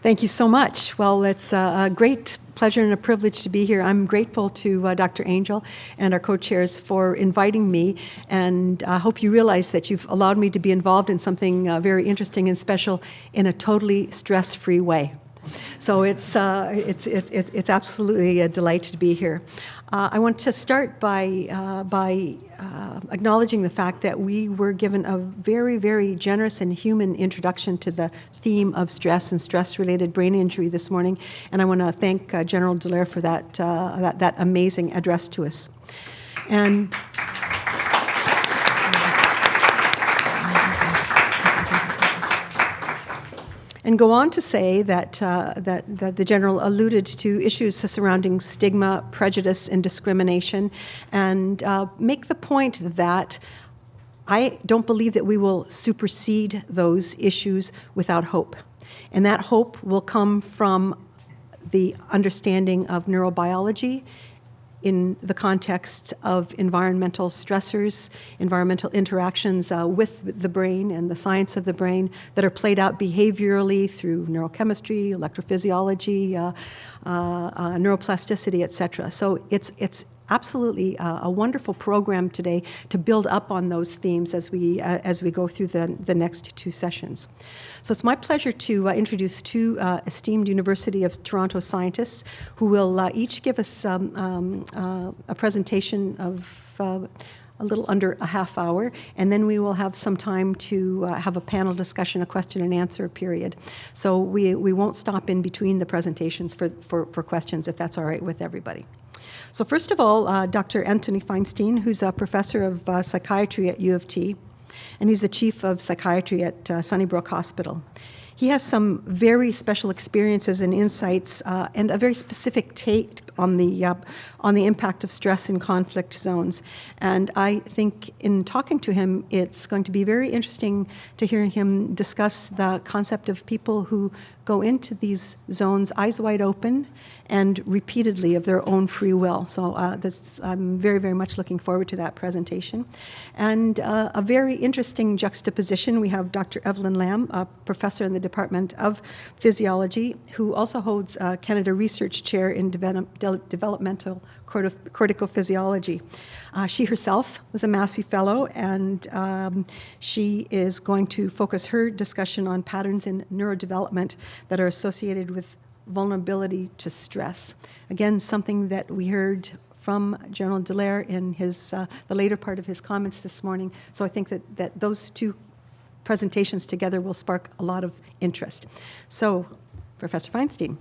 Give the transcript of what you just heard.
Thank you so much. Well, it's a great pleasure and a privilege to be here. I'm grateful to Dr. Angel and our co-chairs for inviting me, and I hope you realize that you've allowed me to be involved in something very interesting and special in a totally stress-free way. So it's absolutely a delight to be here. I want to start by acknowledging the fact that we were given a very, very generous and human introduction to the theme of stress and stress-related brain injury this morning, and I want to thank General Dallaire for that amazing address to us. And go on to say that the General alluded to issues surrounding stigma, prejudice, and discrimination, and make the point that I don't believe that we will supersede those issues without hope. And that hope will come from the understanding of neurobiology in the context of environmental stressors, environmental interactions with the brain and the science of the brain that are played out behaviorally through neurochemistry, electrophysiology, neuroplasticity, et cetera. So it's absolutely a wonderful program today to build up on those themes as we go through the next two sessions. So it's my pleasure to introduce two esteemed University of Toronto scientists who will each give us a presentation of a little under a half hour, and then we will have some time to have a panel discussion, a question and answer period. So we won't stop in between the presentations for questions, if that's all right with everybody. So first of all, Dr. Anthony Feinstein, who's a professor of psychiatry at U of T, and he's the chief of psychiatry at Sunnybrook Hospital. He has some very special experiences and insights and a very specific take on the impact of stress in conflict zones. And I think in talking to him, it's going to be very interesting to hear him discuss the concept of people who go into these zones eyes wide open and repeatedly of their own free will. So I'm very, very much looking forward to that presentation. And a very interesting juxtaposition, we have Dr. Evelyn Lam, a professor in the Department of Physiology, who also holds a Canada Research Chair in Developmental Cortical Physiology. She herself was a Massey Fellow, and she is going to focus her discussion on patterns in neurodevelopment that are associated with vulnerability to stress. Again, something that we heard from General Dallaire in the later part of his comments this morning. So I think that those two presentations together will spark a lot of interest. So, Professor Feinstein.